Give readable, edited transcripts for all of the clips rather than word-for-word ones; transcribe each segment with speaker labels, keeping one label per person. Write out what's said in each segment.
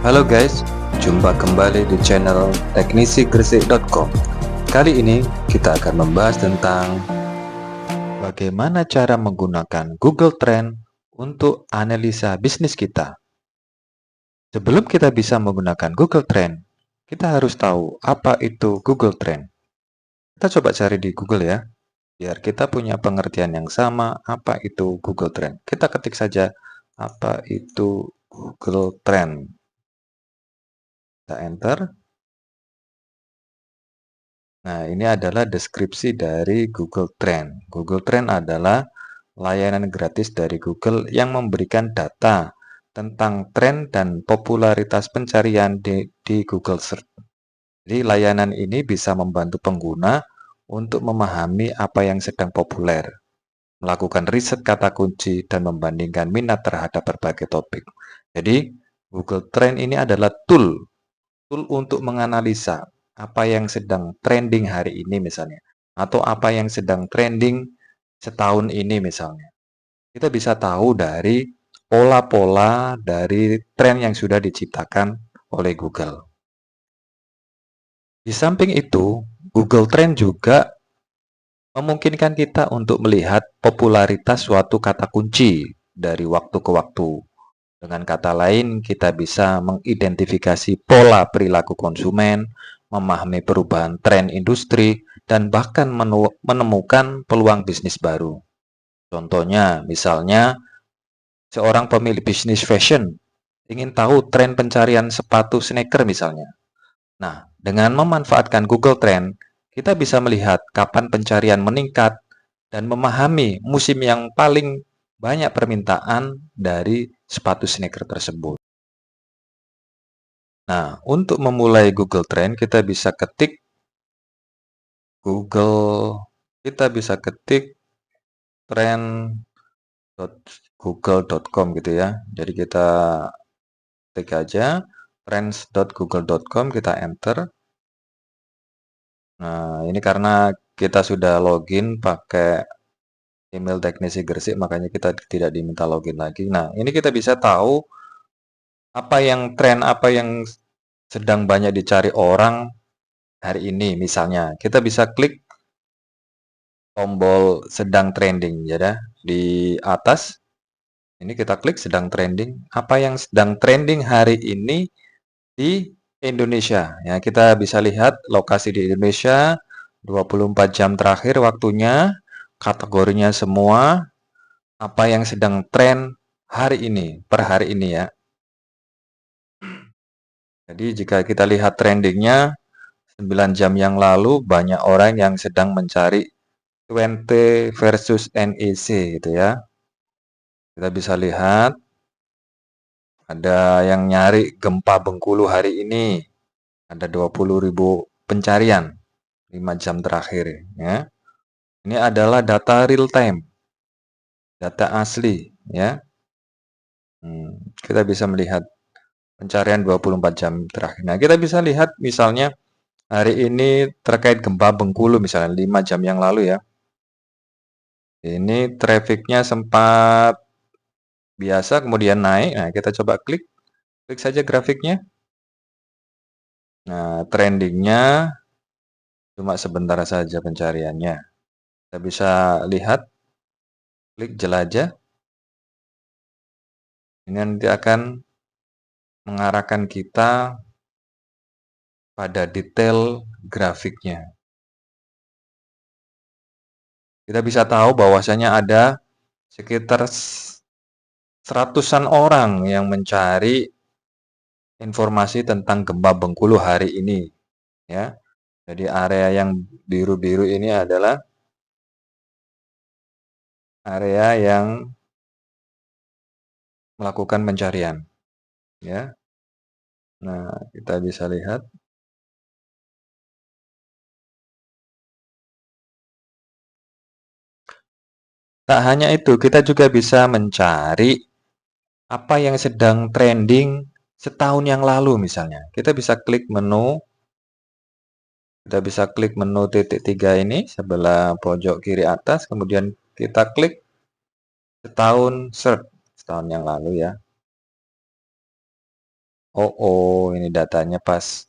Speaker 1: Halo guys, jumpa kembali di channel teknisigresik.com. Kali ini kita akan membahas tentang bagaimana cara menggunakan Google Trend untuk analisa bisnis kita. Sebelum kita bisa menggunakan Google Trend, kita harus tahu apa itu Google Trend. Kita coba cari di Google ya, biar kita punya pengertian yang sama apa itu Google Trend. Kita ketik saja apa itu Google Trend. Kita enter. Nah, ini adalah deskripsi dari Google Trend. Google Trend adalah layanan gratis dari Google yang memberikan data tentang tren dan popularitas pencarian di Google Search. Jadi, layanan ini bisa membantu pengguna untuk memahami apa yang sedang populer, melakukan riset kata kunci, dan membandingkan minat terhadap berbagai topik. Jadi, Google Trend ini adalah tool untuk menganalisa apa yang sedang trending hari ini misalnya, atau apa yang sedang trending setahun ini misalnya. Kita bisa tahu dari pola-pola dari tren yang sudah diciptakan oleh Google. Di samping itu, Google Trend juga memungkinkan kita untuk melihat popularitas suatu kata kunci dari waktu ke waktu. Dengan kata lain, kita bisa mengidentifikasi pola perilaku konsumen, memahami perubahan tren industri, dan bahkan menemukan peluang bisnis baru. Contohnya, misalnya, seorang pemilik bisnis fashion ingin tahu tren pencarian sepatu sneaker misalnya. Nah, dengan memanfaatkan Google Trend, kita bisa melihat kapan pencarian meningkat dan memahami musim yang paling banyak permintaan dari sepatu sneaker tersebut. Nah, untuk memulai Google Trend, kita bisa ketik trend.google.com gitu ya. Jadi kita klik aja trends.google.com, kita enter. Nah, ini karena kita sudah login pakai email teknisi Gresik, makanya kita tidak diminta login lagi. Nah, ini kita bisa tahu apa yang tren, apa yang sedang banyak dicari orang hari ini. Misalnya, kita bisa klik tombol sedang trending ya, di atas. Ini kita klik sedang trending. Apa yang sedang trending hari ini di Indonesia? Ya, kita bisa lihat lokasi di Indonesia, 24 jam terakhir waktunya, kategorinya semua, apa yang sedang tren hari ini, per hari ini ya. Jadi jika kita lihat trendingnya, 9 jam yang lalu banyak orang yang sedang mencari 20 versus NEC gitu ya. Kita bisa lihat ada yang nyari gempa Bengkulu hari ini. Ada 20.000 pencarian 5 jam terakhir ya. Ini adalah data real time. Data asli ya. Kita bisa melihat pencarian 24 jam terakhir. Nah, kita bisa lihat misalnya hari ini terkait gempa Bengkulu misalnya 5 jam yang lalu ya. Ini trafficnya sempat biasa kemudian naik. Nah, kita coba klik saja grafiknya. Nah, trendingnya cuma sebentar saja pencariannya. Kita bisa lihat, klik jelajah. Ini nanti akan mengarahkan kita pada detail grafiknya. Kita bisa tahu bahwasanya ada sekitar seratusan orang yang mencari informasi tentang gempa Bengkulu hari ini ya. Jadi area yang biru-biru ini adalah area yang melakukan pencarian ya. Nah, kita bisa lihat tak hanya itu, kita juga bisa mencari apa yang sedang trending setahun yang lalu misalnya. Kita bisa klik menu titik 3 ini sebelah pojok kiri atas, kemudian kita klik setahun search, setahun yang lalu ya. Oh, ini datanya pas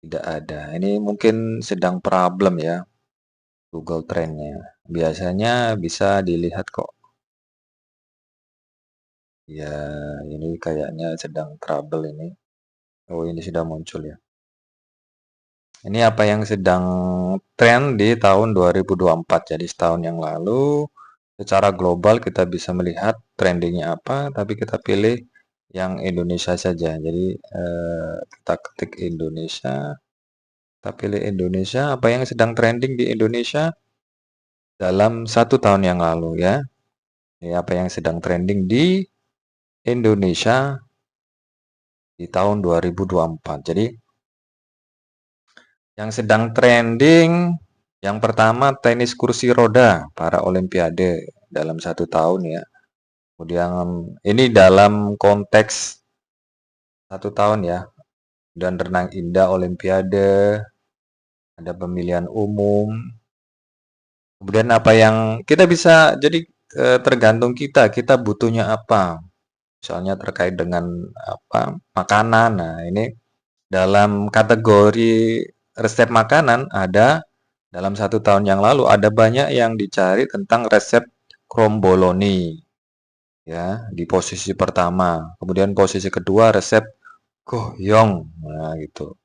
Speaker 1: tidak ada. Ini mungkin sedang problem ya Google Trend-nya. Biasanya bisa dilihat kok. Ya, ini kayaknya sedang trouble ini. Oh, ini sudah muncul ya. Ini apa yang sedang tren di tahun 2024. Jadi setahun yang lalu, secara global kita bisa melihat trendingnya apa, tapi kita pilih yang Indonesia saja. Jadi kita ketik Indonesia, kita pilih Indonesia. Apa yang sedang trending di Indonesia dalam 1 tahun yang lalu ya. Ini apa yang sedang trending di Indonesia di tahun 2024. Jadi yang sedang trending, yang pertama tenis kursi roda para olimpiade dalam 1 tahun ya. Kemudian ini dalam konteks 1 tahun ya. Dan renang indah olimpiade, ada pemilihan umum. Kemudian apa yang kita bisa, jadi tergantung kita butuhnya apa. Misalnya terkait dengan apa makanan. Nah, ini dalam kategori resep makanan ada dalam 1 tahun yang lalu ada banyak yang dicari tentang resep kromboloni ya di posisi pertama. Kemudian posisi kedua resep goyong. Nah, gitu.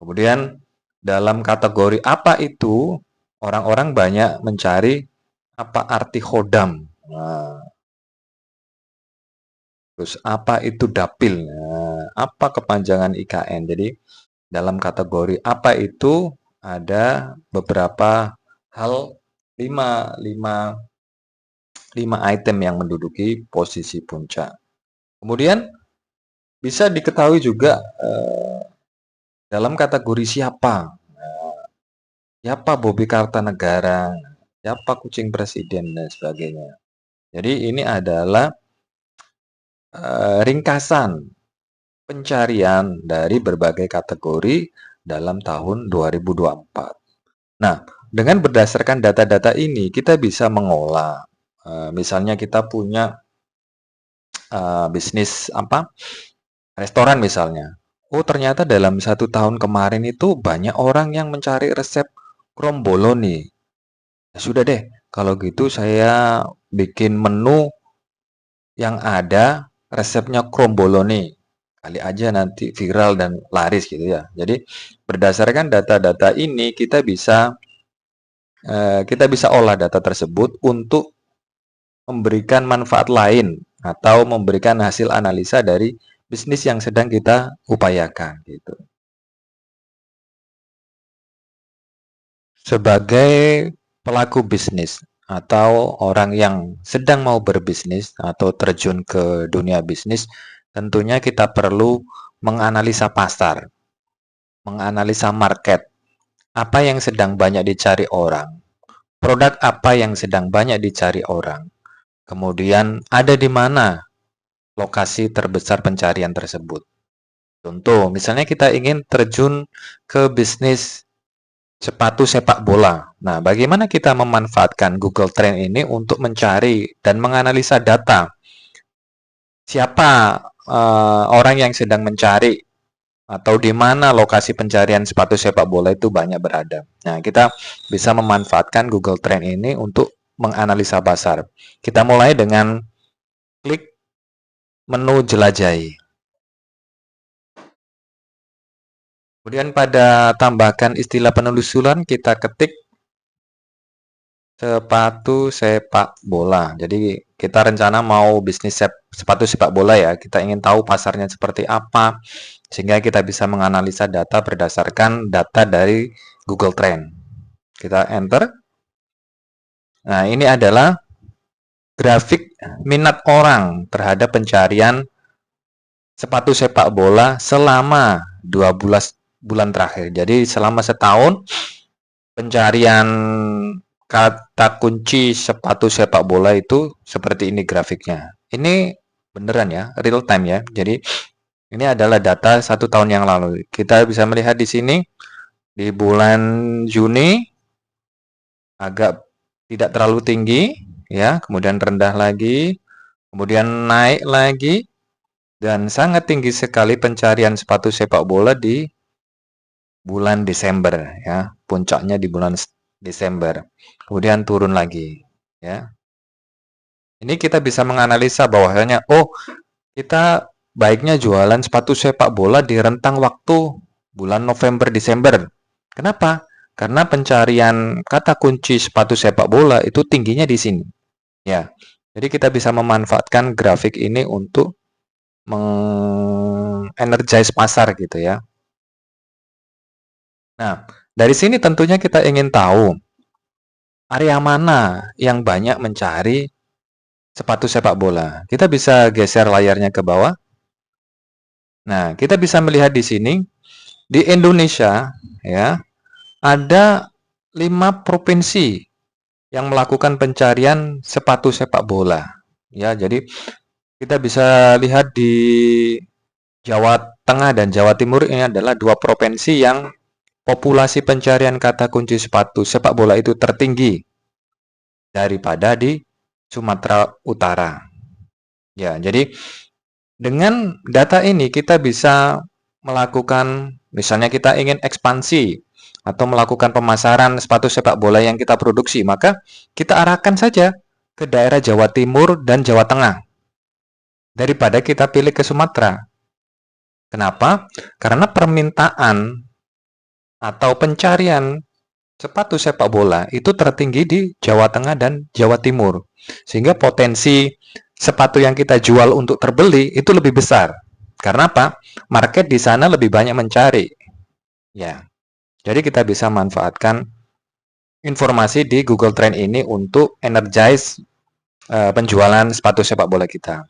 Speaker 1: Kemudian dalam kategori apa itu orang-orang banyak mencari apa arti khodam. Nah, terus apa itu dapil? Nah, apa kepanjangan IKN? Jadi dalam kategori apa itu ada beberapa hal, lima, lima, 5 item yang menduduki posisi puncak. Kemudian bisa diketahui juga dalam kategori siapa, siapa Bobby Kartanegara, siapa kucing presiden dan sebagainya. Jadi ini adalah ringkasan pencarian dari berbagai kategori dalam tahun 2024. Nah, dengan berdasarkan data-data ini kita bisa mengolah. Misalnya kita punya bisnis apa? Restoran misalnya. Oh, ternyata dalam 1 tahun kemarin itu banyak orang yang mencari resep kromboloni. Ya sudah deh, kalau gitu saya bikin menu yang ada resepnya kromboloni. Kali aja nanti viral dan laris gitu ya. Jadi berdasarkan data-data ini kita bisa olah data tersebut untuk memberikan manfaat lain atau memberikan hasil analisa dari bisnis yang sedang kita upayakan gitu. Sebagai pelaku bisnis atau orang yang sedang mau berbisnis atau terjun ke dunia bisnis, tentunya kita perlu menganalisa pasar, menganalisa market, apa yang sedang banyak dicari orang, produk apa yang sedang banyak dicari orang, kemudian ada di mana lokasi terbesar pencarian tersebut. Contoh, misalnya kita ingin terjun ke bisnis sepatu sepak bola. Nah, bagaimana kita memanfaatkan Google Trend ini untuk mencari dan menganalisa data siapa orang yang sedang mencari atau di mana lokasi pencarian sepatu sepak bola itu banyak berada. Nah, kita bisa memanfaatkan Google Trend ini untuk menganalisa pasar. Kita mulai dengan klik menu jelajahi. Kemudian pada tambahkan istilah penelusuran kita ketik sepatu sepak bola. Jadi kita rencana mau bisnis sepatu sepak bola ya. Kita ingin tahu pasarnya seperti apa sehingga kita bisa menganalisa data berdasarkan data dari Google Trend. Kita enter. Nah, ini adalah grafik minat orang terhadap pencarian sepatu sepak bola selama 12 bulan terakhir. Jadi selama setahun pencarian kata kunci sepatu sepak bola itu seperti ini grafiknya. Ini beneran ya, real time ya. Jadi ini adalah data 1 tahun yang lalu. Kita bisa melihat di sini di bulan Juni agak tidak terlalu tinggi ya, kemudian rendah lagi, kemudian naik lagi, Dan sangat tinggi sekali pencarian sepatu sepak bola di bulan Desember ya. Puncaknya di bulan Desember. Kemudian turun lagi ya. Ini kita bisa menganalisa bahwasanya kita baiknya jualan sepatu sepak bola di rentang waktu bulan November Desember. Kenapa? Karena pencarian kata kunci sepatu sepak bola itu tingginya di sini. Ya. Jadi kita bisa memanfaatkan grafik ini untuk mengenergize pasar gitu ya. Nah, dari sini tentunya kita ingin tahu area mana yang banyak mencari sepatu sepak bola. Kita bisa geser layarnya ke bawah. Nah, kita bisa melihat di sini di Indonesia ya, ada 5 provinsi yang melakukan pencarian sepatu sepak bola. Ya, jadi kita bisa lihat di Jawa Tengah dan Jawa Timur ini adalah dua provinsi yang populasi pencarian kata kunci sepatu sepak bola itu tertinggi daripada di Sumatera Utara. Ya, jadi dengan data ini kita bisa melakukan, misalnya kita ingin ekspansi atau melakukan pemasaran sepatu sepak bola yang kita produksi, maka kita arahkan saja ke daerah Jawa Timur dan Jawa Tengah daripada kita pilih ke Sumatera. Kenapa? Karena permintaan atau pencarian sepatu sepak bola itu tertinggi di Jawa Tengah dan Jawa Timur. Sehingga potensi sepatu yang kita jual untuk terbeli itu lebih besar. Karena apa? Market di sana lebih banyak mencari. Ya. Jadi kita bisa manfaatkan informasi di Google Trend ini untuk energize penjualan sepatu sepak bola kita.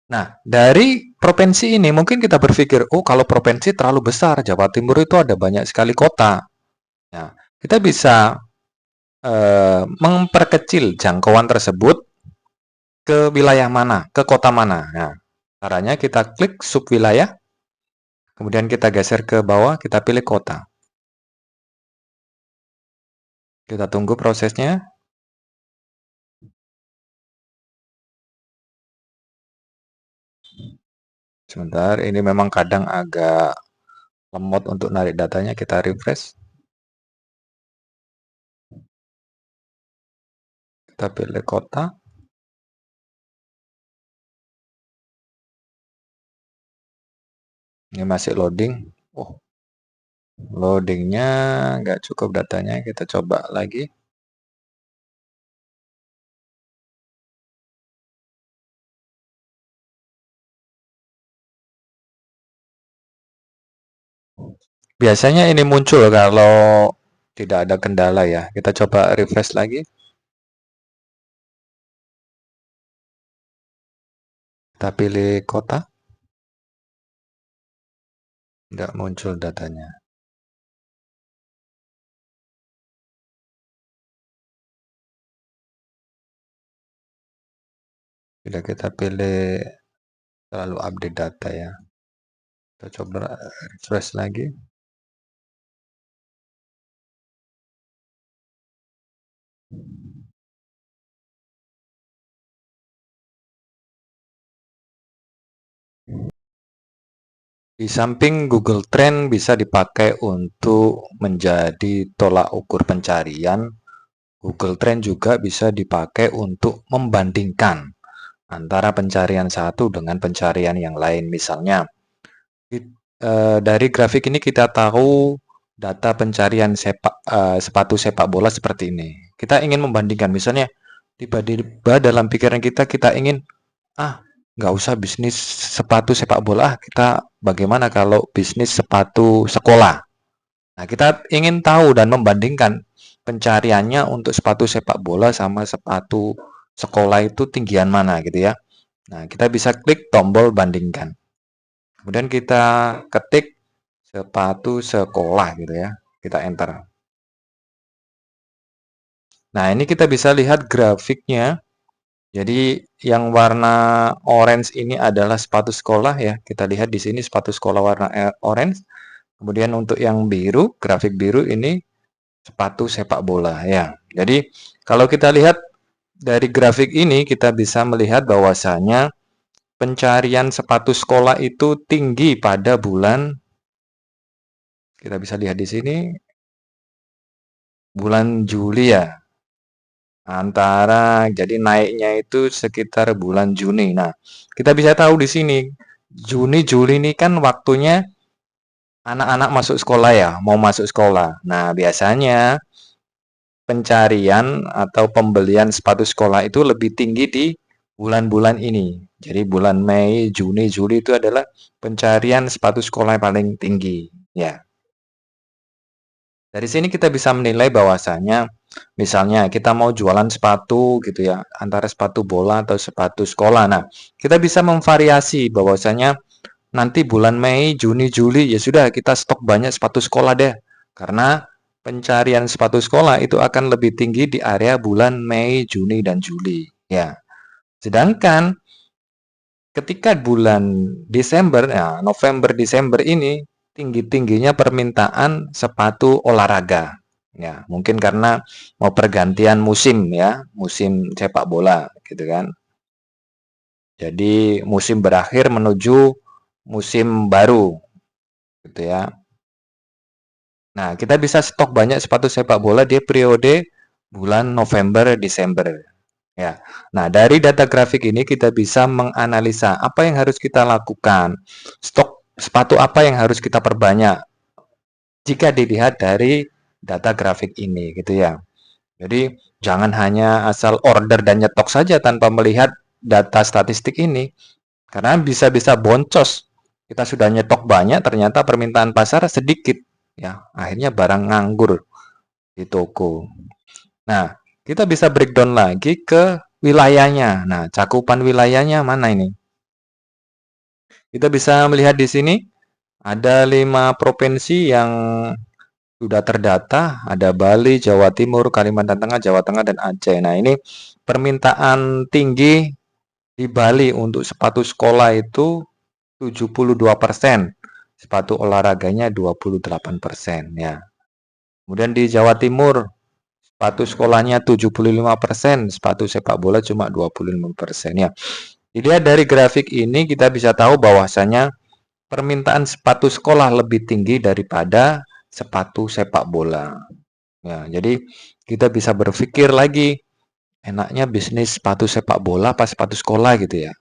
Speaker 1: Nah, dari provinsi ini mungkin kita berpikir, kalau provinsi terlalu besar, Jawa Timur itu ada banyak sekali kota. Nah, kita bisa memperkecil jangkauan tersebut ke wilayah mana, ke kota mana. Nah, caranya kita klik sub wilayah, kemudian kita geser ke bawah, kita pilih kota. Kita tunggu prosesnya. Sebentar, ini memang kadang agak lemot untuk narik datanya, kita refresh. Kita pilih kota. Ini masih loading. Loadingnya nggak cukup datanya, kita coba lagi. Biasanya ini muncul kalau tidak ada kendala ya. Kita coba refresh lagi. Kita pilih kota. Nggak muncul datanya. Bila kita pilih terlalu update data ya. Kita coba refresh lagi. Di samping Google Trend bisa dipakai untuk menjadi tolak ukur pencarian, Google Trend juga bisa dipakai untuk membandingkan antara pencarian satu dengan pencarian yang lain. Misalnya, dari grafik ini kita tahu data pencarian sepatu sepak bola seperti ini. Kita ingin membandingkan, misalnya tiba-tiba dalam pikiran kita ingin, nggak usah bisnis sepatu sepak bola, kita bagaimana kalau bisnis sepatu sekolah. Nah, kita ingin tahu dan membandingkan pencariannya untuk sepatu sepak bola sama sepatu sekolah itu tinggian mana gitu ya. Nah, kita bisa klik tombol bandingkan. Kemudian kita ketik sepatu sekolah gitu ya. Kita enter. Nah, ini kita bisa lihat grafiknya. Jadi yang warna orange ini adalah sepatu sekolah ya. Kita lihat di sini sepatu sekolah warna orange. Kemudian untuk yang biru, grafik biru ini sepatu sepak bola ya. Jadi kalau kita lihat dari grafik ini kita bisa melihat bahwasanya pencarian sepatu sekolah itu tinggi pada bulan, kita bisa lihat di sini, bulan Juli ya. Jadi naiknya itu sekitar bulan Juni. Nah, kita bisa tahu di sini, Juni, Juli ini kan waktunya anak-anak masuk sekolah ya, mau masuk sekolah. Nah, biasanya pencarian atau pembelian sepatu sekolah itu lebih tinggi di bulan-bulan ini. Jadi bulan Mei, Juni, Juli itu adalah pencarian sepatu sekolah yang paling tinggi. Ya. Dari sini kita bisa menilai bahwasanya misalnya kita mau jualan sepatu gitu ya, antara sepatu bola atau sepatu sekolah. Nah, kita bisa memvariasi bahwasanya nanti bulan Mei, Juni, Juli ya sudah kita stok banyak sepatu sekolah deh. Karena pencarian sepatu sekolah itu akan lebih tinggi di area bulan Mei, Juni, dan Juli. Ya. Sedangkan ketika bulan Desember, ya, November, Desember ini tinggi-tingginya permintaan sepatu olahraga. Ya, mungkin karena mau pergantian musim ya, musim sepak bola gitu kan. Jadi musim berakhir menuju musim baru gitu ya. Nah, kita bisa stok banyak sepatu sepak bola di periode bulan November, Desember. Ya. Nah, dari data grafik ini kita bisa menganalisa apa yang harus kita lakukan. Stok sepatu apa yang harus kita perbanyak jika dilihat dari data grafik ini gitu ya. Jadi, jangan hanya asal order dan nyetok saja tanpa melihat data statistik ini. Karena bisa-bisa boncos. Kita sudah nyetok banyak, ternyata permintaan pasar sedikit. Ya, akhirnya barang nganggur di toko. Nah, kita bisa breakdown lagi ke wilayahnya. Nah, cakupan wilayahnya mana ini? Kita bisa melihat di sini ada 5 provinsi yang sudah terdata, ada Bali, Jawa Timur, Kalimantan Tengah, Jawa Tengah, dan Aceh. Nah, ini permintaan tinggi di Bali untuk sepatu sekolah itu 72%, sepatu olahraganya 28% ya. Kemudian di Jawa Timur, sepatu sekolahnya 75%, sepatu sepak bola cuma 25% ya. Dilihat dari grafik ini kita bisa tahu bahwasanya permintaan sepatu sekolah lebih tinggi daripada sepatu sepak bola. Ya, jadi kita bisa berpikir lagi, enaknya bisnis sepatu sepak bola apa sepatu sekolah gitu ya.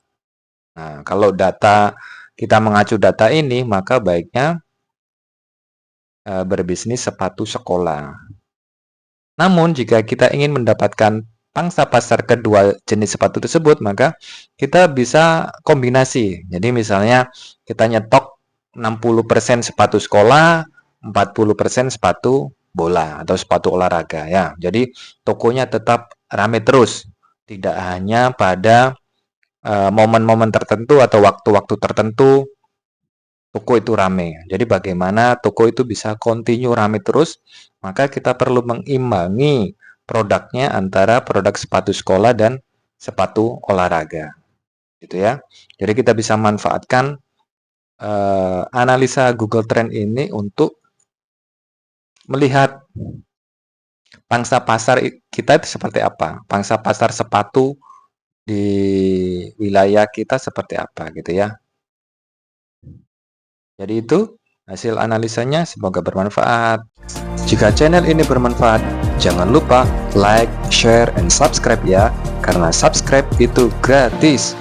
Speaker 1: Nah, kalau kita mengacu data ini, maka baiknya berbisnis sepatu sekolah. Namun, jika kita ingin mendapatkan pangsa pasar kedua jenis sepatu tersebut, maka kita bisa kombinasi. Jadi misalnya kita nyetok 60% sepatu sekolah, 40% sepatu bola atau sepatu olahraga ya. Jadi tokonya tetap ramai terus, tidak hanya pada momen-momen tertentu atau waktu-waktu tertentu toko itu rame. Jadi bagaimana toko itu bisa continue rame terus, maka kita perlu mengimbangi produknya antara produk sepatu sekolah dan sepatu olahraga. Gitu ya. Jadi kita bisa manfaatkan analisa Google Trend ini untuk melihat pangsa pasar kita itu seperti apa. Pangsa pasar sepatu di wilayah kita seperti apa gitu ya. Jadi itu hasil analisanya, semoga bermanfaat. Jika channel ini bermanfaat, jangan lupa like, share, and subscribe ya, karena subscribe itu gratis.